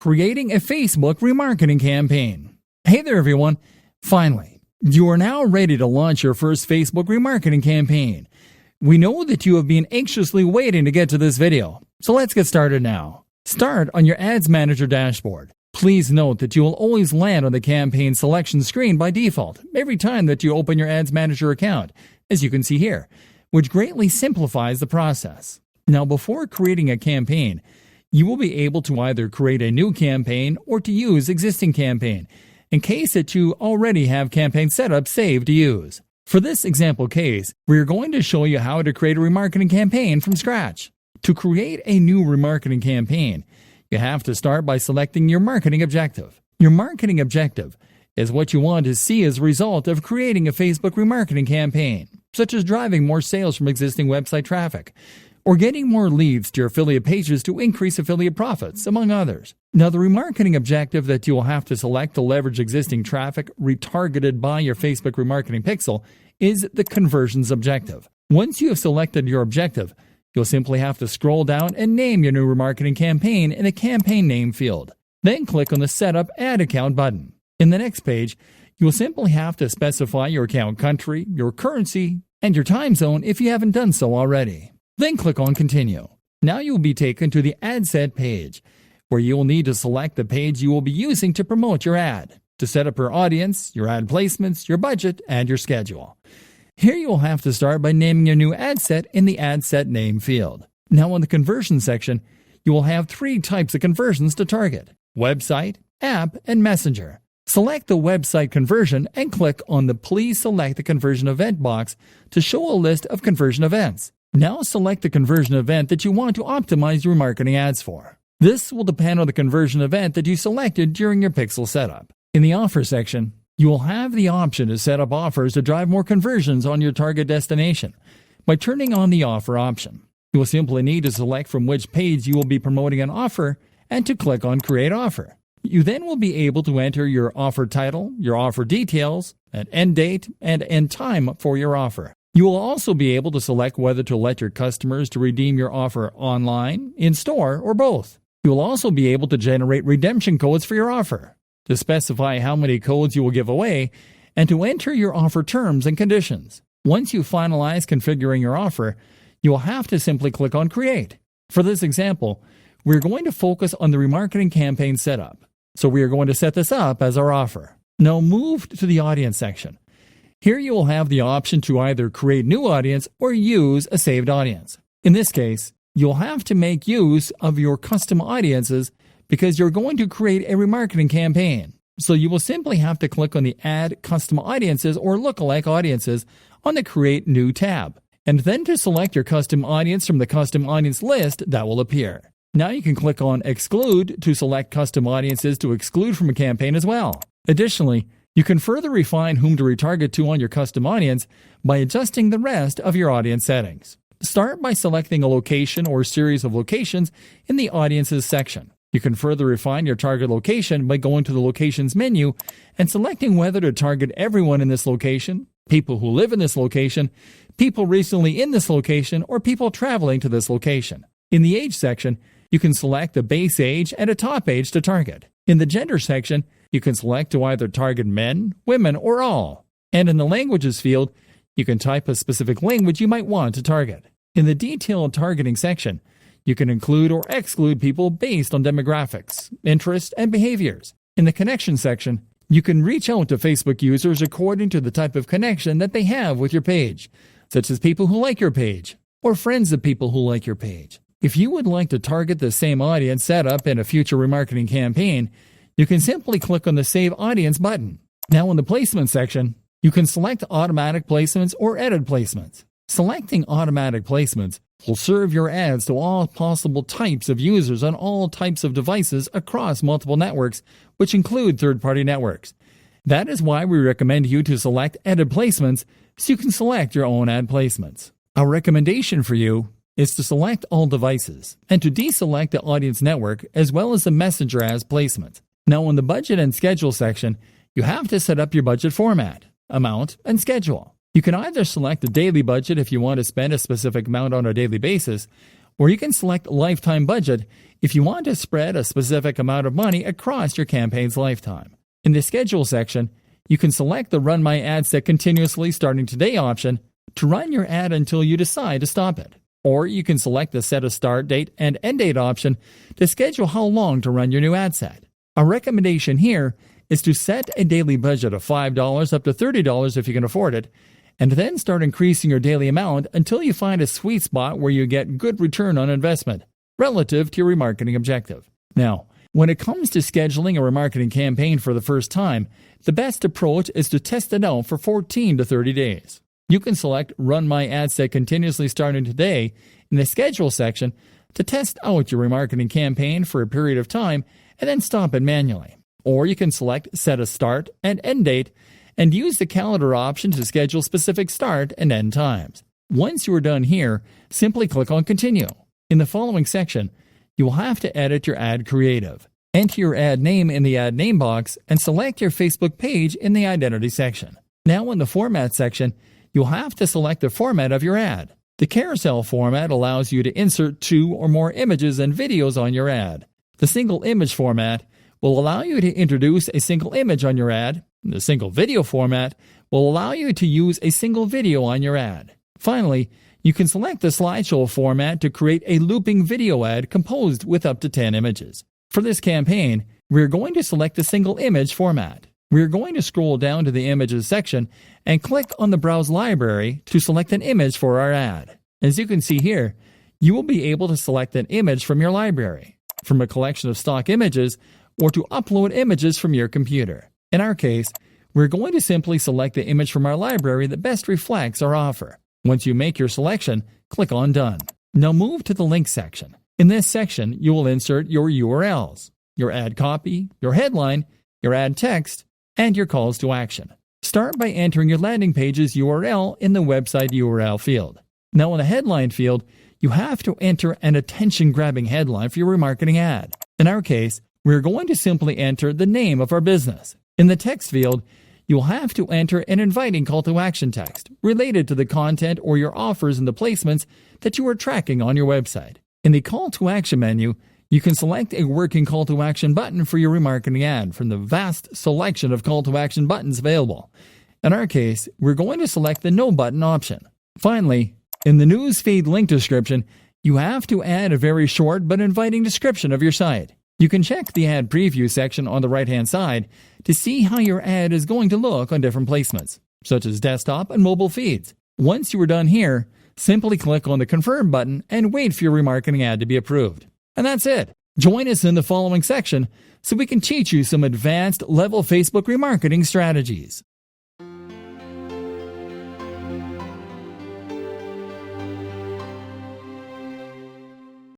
Creating a Facebook remarketing campaign. Hey there everyone! Finally, you are now ready to launch your first Facebook remarketing campaign. We know that you have been anxiously waiting to get to this video, so let's get started now. Start on your Ads Manager dashboard. Please note that you will always land on the campaign selection screen by default every time that you open your Ads Manager account, as you can see here, which greatly simplifies the process. Now, before creating a campaign, you will be able to either create a new campaign or to use existing campaign, in case that you already have campaign setup saved to use. For this example case, we are going to show you how to create a remarketing campaign from scratch. To create a new remarketing campaign, you have to start by selecting your marketing objective. Your marketing objective is what you want to see as a result of creating a Facebook remarketing campaign, such as driving more sales from existing website traffic, or getting more leads to your affiliate pages to increase affiliate profits, among others. Now, the remarketing objective that you will have to select to leverage existing traffic retargeted by your Facebook remarketing pixel is the conversions objective. Once you have selected your objective, you'll simply have to scroll down and name your new remarketing campaign in the campaign name field. Then click on the Setup Ad Account button. In the next page, you will simply have to specify your account country, your currency, and your time zone if you haven't done so already. Then click on Continue. Now you will be taken to the Ad Set page, where you will need to select the page you will be using to promote your ad, to set up your audience, your ad placements, your budget, and your schedule. Here you will have to start by naming your new ad set in the Ad Set Name field. Now in the Conversion section, you will have three types of conversions to target: website, app, and messenger. Select the website conversion and click on the Please Select the Conversion Event box to show a list of conversion events. Now select the conversion event that you want to optimize your marketing ads for. This will depend on the conversion event that you selected during your pixel setup. In the Offer section, you will have the option to set up offers to drive more conversions on your target destination. By turning on the offer option, you will simply need to select from which page you will be promoting an offer and to click on Create Offer. You then will be able to enter your offer title, your offer details, an end date, and end time for your offer. You will also be able to select whether to let your customers to redeem your offer online, in-store, or both. You will also be able to generate redemption codes for your offer, to specify how many codes you will give away, and to enter your offer terms and conditions. Once you finalize configuring your offer, you will have to simply click on Create. For this example, we're going to focus on the remarketing campaign setup, so we are going to set this up as our offer. Now move to the Audience section. Here you will have the option to either create new audience or use a saved audience. In this case, you'll have to make use of your custom audiences because you're going to create a remarketing campaign. So you will simply have to click on the Add Custom Audiences or Lookalike Audiences on the Create New tab, and then to select your custom audience from the custom audience list that will appear. Now you can click on Exclude to select custom audiences to exclude from a campaign as well. Additionally, you can further refine whom to retarget to on your custom audience by adjusting the rest of your audience settings. Start by selecting a location or series of locations in the Audiences section. You can further refine your target location by going to the Locations menu and selecting whether to target everyone in this location, people who live in this location, people recently in this location, or people traveling to this location. In the Age section, you can select a base age and a top age to target. In the Gender section, you can select to either target men, women, or all. And in the Languages field, you can type a specific language you might want to target. In the Detailed Targeting section, you can include or exclude people based on demographics, interests, and behaviors. In the Connection section, you can reach out to Facebook users according to the type of connection that they have with your page, such as people who like your page, or friends of people who like your page. If you would like to target the same audience setup in a future remarketing campaign, you can simply click on the Save Audience button. Now in the Placement section, you can select Automatic Placements or Edit Placements. Selecting Automatic Placements will serve your ads to all possible types of users on all types of devices across multiple networks, which include third-party networks. That is why we recommend you to select Edit Placements so you can select your own ad placements. Our recommendation for you is to select all devices and to deselect the audience network as well as the messenger as placement. Now in the Budget and Schedule section, you have to set up your budget format, amount, and schedule. You can either select a daily budget if you want to spend a specific amount on a daily basis, Or you can select lifetime budget if you want to spread a specific amount of money across your campaign's lifetime. In the schedule section, you can select the Run My Ad Set Continuously Starting Today option to run your ad until you decide to stop it. Or you can select the Set a Start Date and End Date option to schedule how long to run your new ad set. Our recommendation here is to set a daily budget of $5 up to $30 if you can afford it, and then start increasing your daily amount until you find a sweet spot where you get good return on investment relative to your remarketing objective. Now, when it comes to scheduling a remarketing campaign for the first time, the best approach is to test it out for 14 to 30 days. You can select Run My Ad Set Continuously Starting Today in the Schedule section to test out your remarketing campaign for a period of time and then stop it manually. Or you can select Set a Start and End Date and use the calendar option to schedule specific start and end times. Once you are done here, simply click on Continue. In the following section, you will have to edit your ad creative. Enter your ad name in the ad name box and select your Facebook page in the identity section. Now in the format section, you'll have to select the format of your ad. The carousel format allows you to insert 2 or more images and videos on your ad. The single image format will allow you to introduce a single image on your ad. The single video format will allow you to use a single video on your ad. Finally, you can select the slideshow format to create a looping video ad composed with up to 10 images. For this campaign, we're going to select the single image format. We're going to scroll down to the Images section and click on the Browse Library to select an image for our ad. As you can see here, you will be able to select an image from your library, from a collection of stock images, or to upload images from your computer. In our case, we're going to simply select the image from our library that best reflects our offer. Once you make your selection, click on Done. Now move to the Link section. In this section, you will insert your URLs, your ad copy, your headline, your ad text, and your calls to action. Start by entering your landing page's URL in the website URL field. Now in the headline field, you have to enter an attention-grabbing headline for your remarketing ad. In our case, we're going to simply enter the name of our business. In the text field, you'll have to enter an inviting call to action text related to the content or your offers and the placements that you are tracking on your website. In the call to action menu, you can select a working call to action button for your remarketing ad from the vast selection of call to action buttons available. In our case, we're going to select the No button option. Finally, in the newsfeed link description, you have to add a very short but inviting description of your site. You can check the ad preview section on the right-hand side to see how your ad is going to look on different placements, such as desktop and mobile feeds. Once you are done here, simply click on the Confirm button and wait for your remarketing ad to be approved. And that's it. Join us in the following section so we can teach you some advanced level Facebook remarketing strategies.